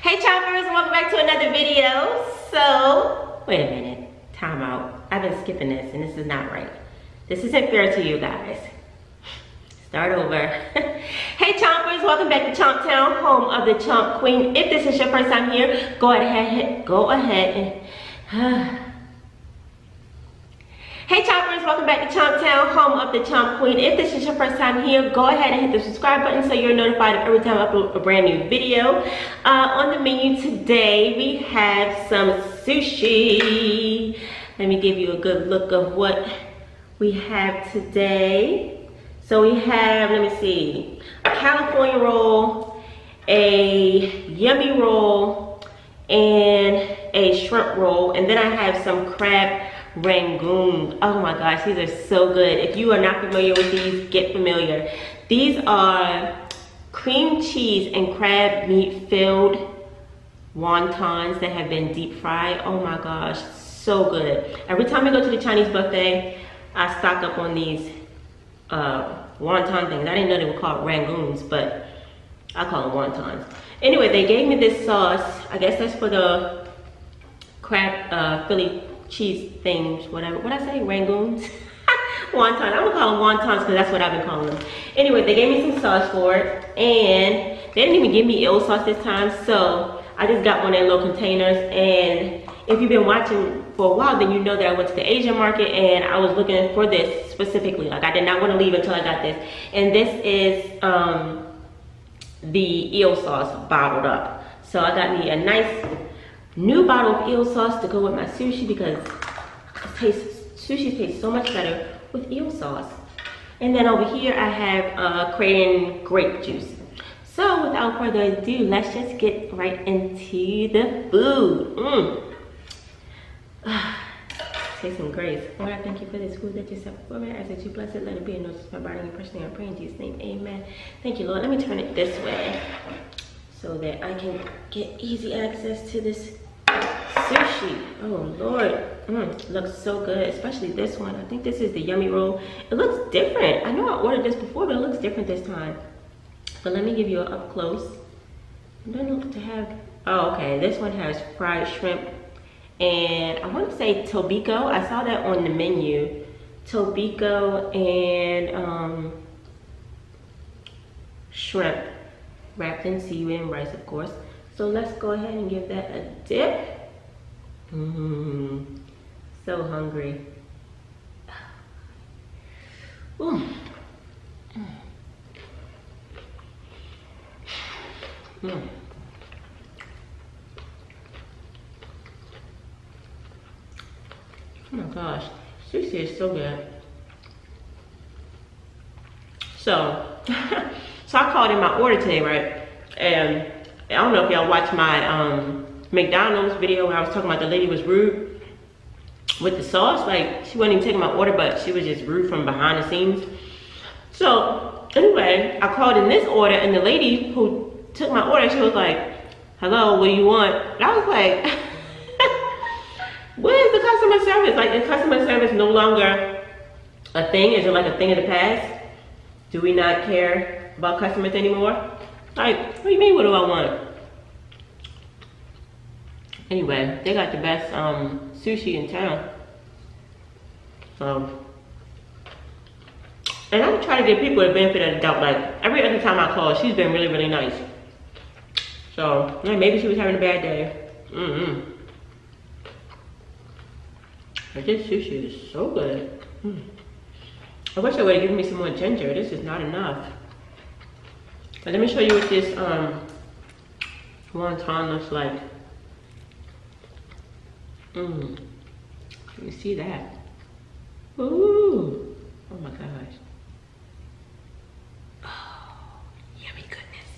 Hey Chompers, welcome back to another video. So, wait a minute, time out. I've been skipping this and this is not right. This isn't fair to you guys. Start over. Hey Chompers, welcome back to Chomp Town, home of the Chomp Queen. If this is your first time here, go ahead and Hey Chompers, welcome back to Chomp Town, home of the Chomp Queen. If this is your first time here, go ahead and hit the subscribe button so you're notified of every time I upload a brand new video. On the menu today, we have some sushi. Let me give you a good look of what we have today. So we have, let me see, a California roll, a yummy roll, and a shrimp roll. And then I have some crab rangoon. Oh my gosh, these are so good. If you are not familiar with these, get familiar. These are cream cheese and crab meat filled wontons that have been deep fried. Oh my gosh, so good. Every time I go to the Chinese buffet, I stock up on these wonton things. I didn't know they were called rangoons, but I call them wontons. Anyway, they gave me this sauce. I guess that's for the crab Philly cheese things, whatever. What I say? Rangoons? Wonton. I'm gonna call them wontons because that's what I've been calling them. Anyway, they gave me some sauce for it, and they didn't even give me eel sauce this time, so I just got one of their little containers. And if you've been watching for a while, then you know that I went to the Asian market and I was looking for this specifically. Like, I did not want to leave until I got this. And this is the eel sauce bottled up. So I got me a nice new bottle of eel sauce to go with my sushi because sushi tastes so much better with eel sauce. And then over here I have Creighton grape juice. So without further ado, let's just get right into the food. Say some grace. Lord, I thank you for this food that you set before me. I ask that you bless it, let it be a notice to my body and personally. I pray in Jesus' name, amen. Thank you, Lord. Let me turn it this way so that I can get easy access to this sushi. Oh Lord, looks so good, especially this one. I think this is the yummy roll. It looks different. I know I ordered this before, but it looks different this time. But let me give you an up close. I don't know to have. Oh, okay. This one has fried shrimp, and I want to say tobiko. I saw that on the menu. Tobiko and shrimp wrapped in seaweed and rice, of course. So let's go ahead and give that a dip. So hungry. Ooh. Oh my gosh, sushi is so good. So, I called in my order today, right? And I don't know if y'all watched my McDonald's video where I was talking about the lady was rude with the sauce. Like, she wasn't even taking my order, but she was just rude from behind the scenes. So anyway, I called in this order, and the lady who took my order, she was like, hello, what do you want? And I was like, where is the customer service? Like, is customer service no longer a thing? Is it like a thing of the past? Do we not care about customers anymore? Like, what do you mean, what do I want? Anyway, they got the best sushi in town. So, and I'm trying to give people the benefit of the doubt. Like, every other time I call, she's been really, really nice. So, yeah, maybe she was having a bad day. But this sushi is so good. I wish I would have given me some more ginger. This is not enough. But let me show you what this wonton looks like. You see that? Ooh! Oh my gosh! Oh, yummy goodness!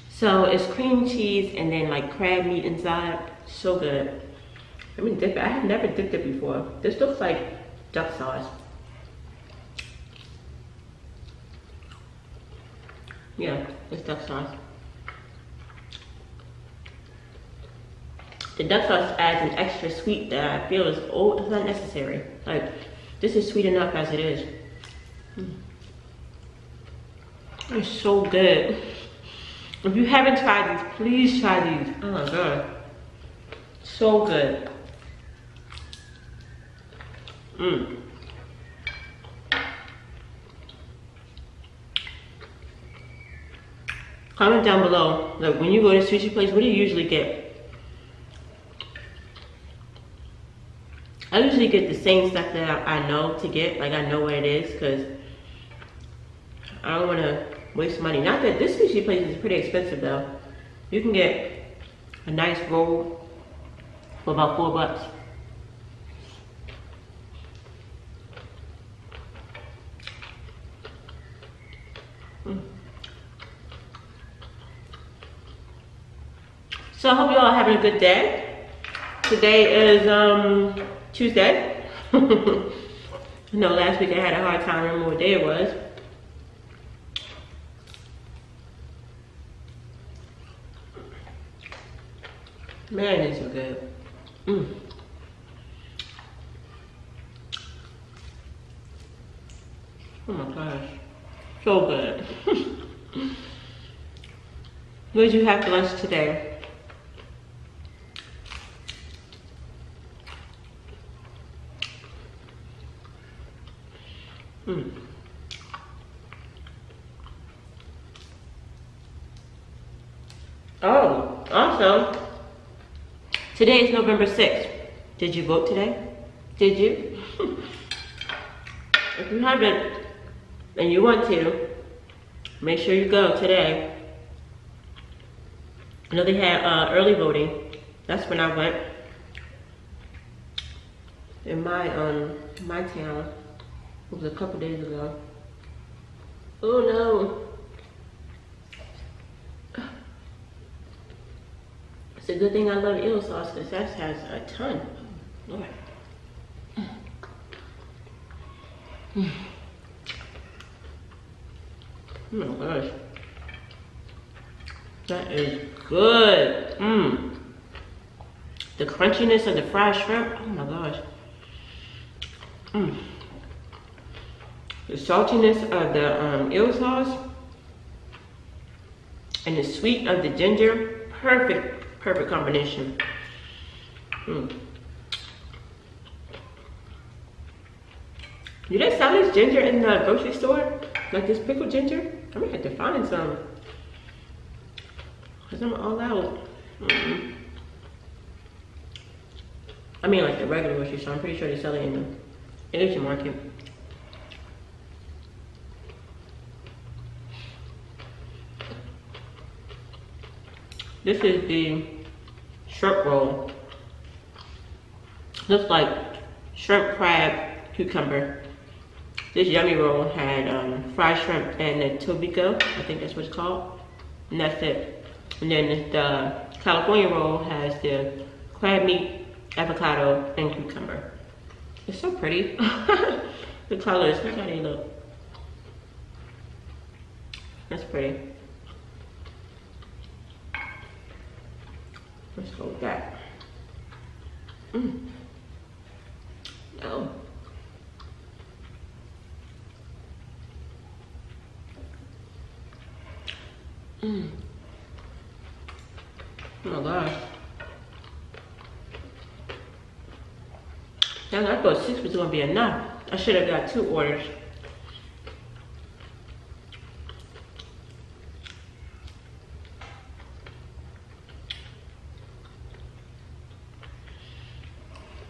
So it's cream cheese and then like crab meat inside. So good. Let me dip it. I have never dipped it before. This looks like duck sauce. Yeah, it's duck sauce. The duck sauce adds an extra sweet that I feel is it's unnecessary. Like, this is sweet enough as it is. It's so good. If you haven't tried these, please try these. Oh my god. So good. Comment down below, like when you go to sushi place, what do you usually get? I usually get the same stuff that I know to get, like I know what it is, because I don't want to waste money. Not that this sushi place is pretty expensive though. You can get a nice roll for about $4. So I hope you all are having a good day. Today is Tuesday. I know last week I had a hard time remembering what day it was. Man, it's so good. Oh my gosh, so good. What did you have for lunch today? Oh, also, today is November 6th. Did you vote today? Did you? If you haven't and you want to, make sure you go today. I know they had early voting. That's when I went in my town. It was a couple days ago. Oh no. It's a good thing I love eel sauce because that has a ton. Lord. Oh my gosh. That is good. The crunchiness of the fried shrimp. Oh my gosh. The saltiness of the eel sauce and the sweet of the ginger. Perfect combination. Do they sell this ginger in the grocery store? Like this pickled ginger? I'm gonna have to find some. Cause I'm all out. I mean like the regular grocery store. I'm pretty sure they sell it in the Asian market. This is the shrimp roll. Looks like shrimp, crab, cucumber. This yummy roll had fried shrimp and the tobiko, I think that's what it's called. And that's it. And then the California roll has the crab meat, avocado, and cucumber. It's so pretty. The colors, look how they look. That's pretty. Let's go with that. Oh. Oh my gosh. Now I thought 6 was gonna be enough. I should have got 2 orders.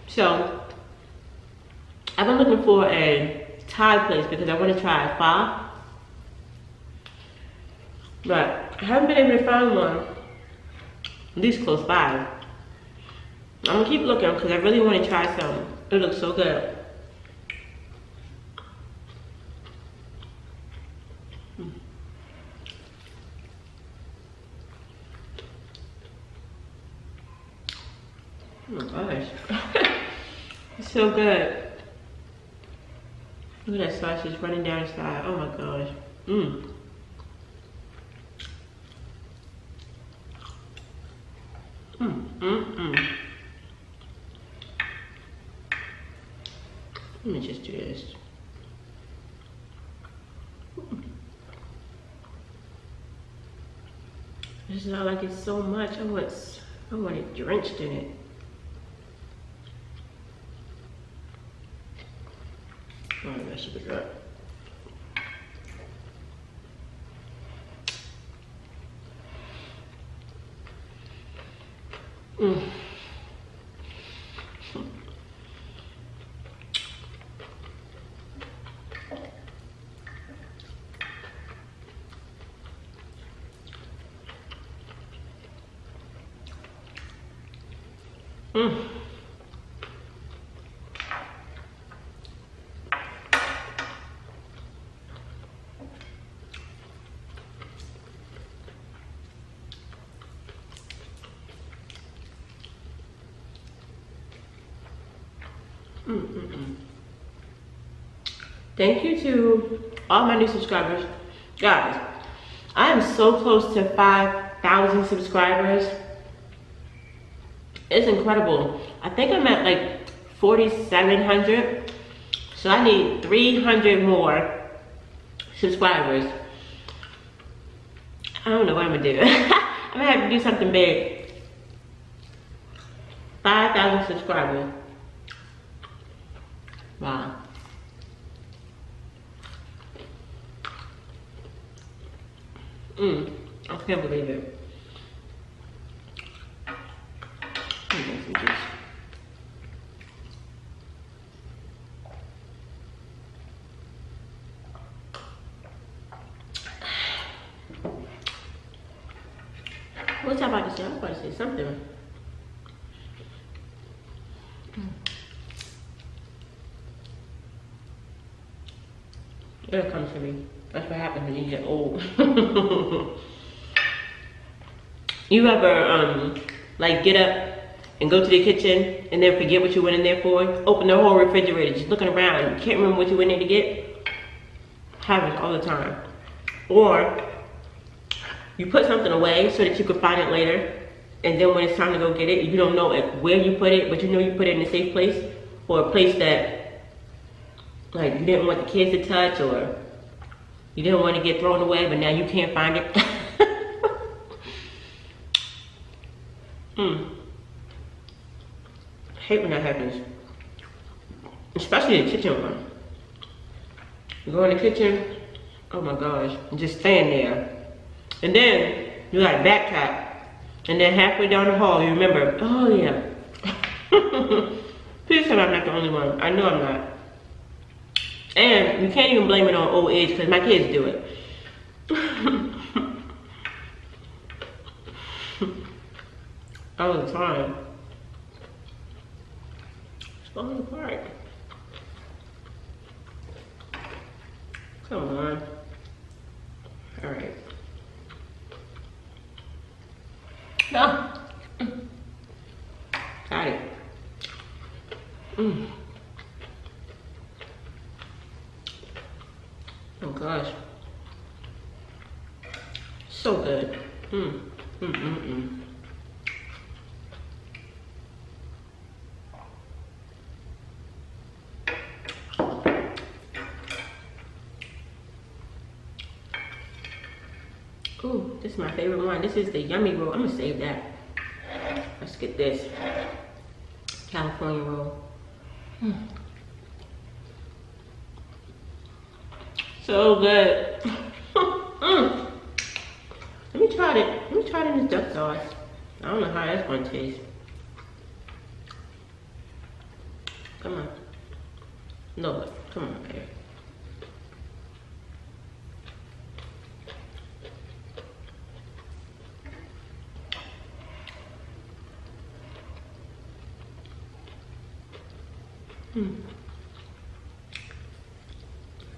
So, I've been looking for a Thai place because I want to try pho. But I haven't been able to find one, at least close by. I'm gonna keep looking because I really want to try some. It looks so good. Oh my gosh. It's so good. Look at that sausage running down the side. Oh my gosh. Let me just do this. This is, I like it so much. I want it drenched in it. Oh, that should be good. Mm. Mm. Thank you to all my new subscribers. Guys, I am so close to 5,000 subscribers. It's incredible. I think I'm at like 4,700. So I need 300 more subscribers. I don't know what I'm gonna do. I'm gonna have to do something big. 5,000 subscribers. Wow. I can't believe it. Let me make some juice. What's I about to say? I'm about to say something. It'll come to me. That's what happens when you get old. You ever like get up and go to the kitchen and then forget what you went in there for? Open the whole refrigerator, just looking around, you can't remember what you went in to get? Happens all the time. Or you put something away so that you can find it later, and then when it's time to go get it, you don't know where you put it, but you know you put it in a safe place, or a place that like you didn't want the kids to touch, or you didn't want to get thrown away, but now you can't find it. I hate when that happens. Especially the kitchen one. You go in the kitchen, oh my gosh, and just stand there. And then you gotta backtrack. And then halfway down the hall, you remember, oh yeah. Please tell me I'm not the only one. I know I'm not. And you can't even blame it on old age because my kids do it. All the time. It's falling apart. Come on. All right. No. Got it. Oh gosh. So good. Ooh, this is my favorite one. This is the yummy roll. I'm gonna save that. Let's get this California roll. So good. Let me try it. Let me try it in this duck sauce. I don't know how that's gonna taste. Come on. No, come on, baby.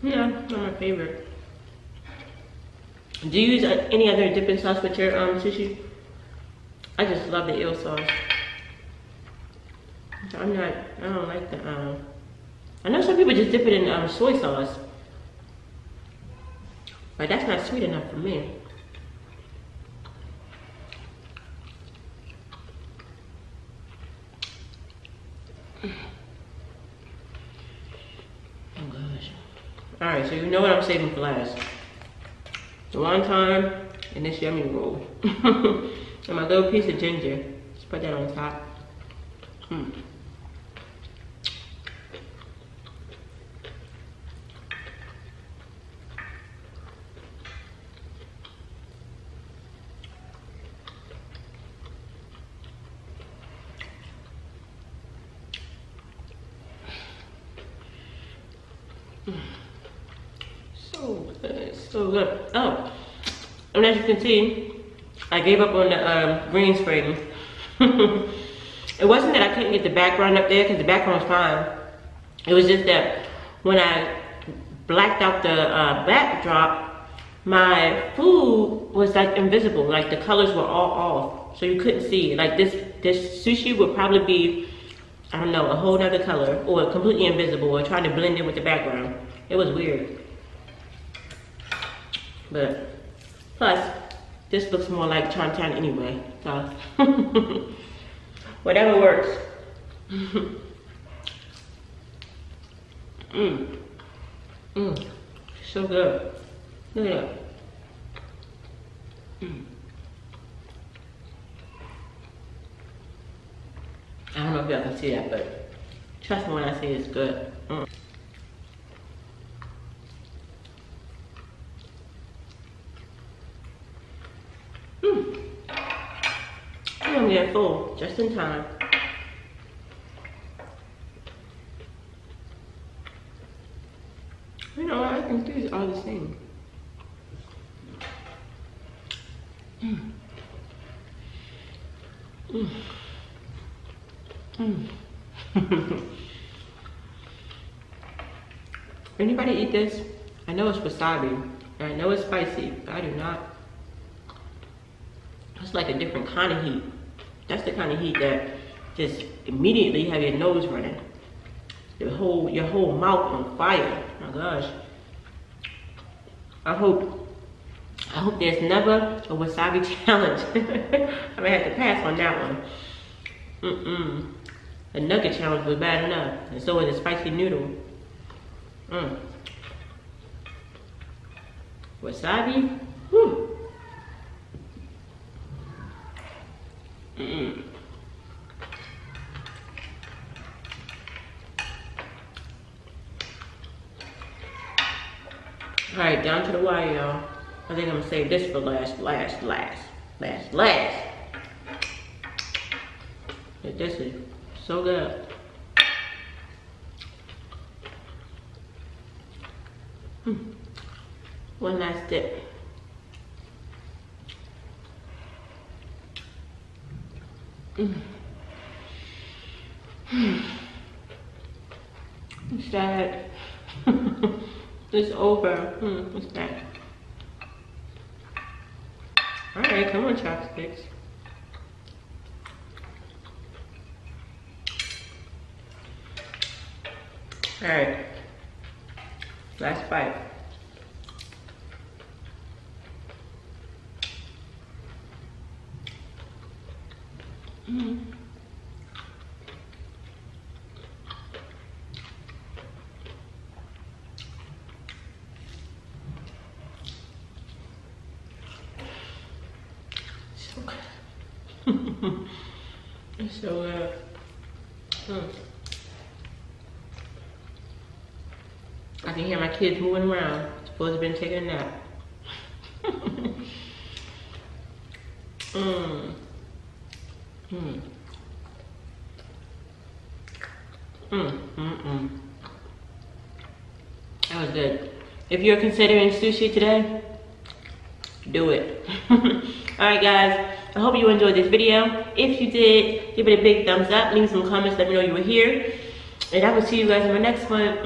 Yeah, not my favorite. Do you use any other dipping sauce with your sushi? I just love the eel sauce. I don't like the, I know some people just dip it in soy sauce. But that's not sweet enough for me. Oh gosh. Alright, so you know what I'm saving for last. The wonton and this yummy roll. And my little piece of ginger. Just put that on top. So good, so good. Oh, and as you can see, I gave up on the green screen. It wasn't that I couldn't get the background up there, because the background was fine. It was just that when I blacked out the backdrop, my food was like invisible. Like the colors were all off, so you couldn't see. Like this sushi would probably be, I don't know, a whole nother color, or completely invisible, or trying to blend in with the background. It was weird. But plus, this looks more like Chomp Town anyway, so whatever works. So good. Look at that. I don't know if y'all can see that, but trust me when I say it's good. I'm getting full just in time. You know, I think these are the same. Anybody eat this? I know it's wasabi. I know it's spicy, but I do not. It's like a different kind of heat. That's the kind of heat that just immediately have your nose running. Your whole mouth on fire. Oh my gosh. I hope there's never a wasabi challenge. I may have to pass on that one. The nugget challenge was bad enough, and so was the spicy noodle. Wasabi? Whew. Alright, down to the wire, y'all. I think I'm gonna save this for last. But this is so good. One last dip. It's sad. It's over. It's bad. Alright, come on, chopsticks. Alright. Last bite. So good. It's so good. I can hear my kids moving around. Supposed to have been taking a nap. That was good. If you're considering sushi today, do it. Alright guys, I hope you enjoyed this video. If you did, give it a big thumbs up, leave some comments, let me know you were here. And I will see you guys in my next one.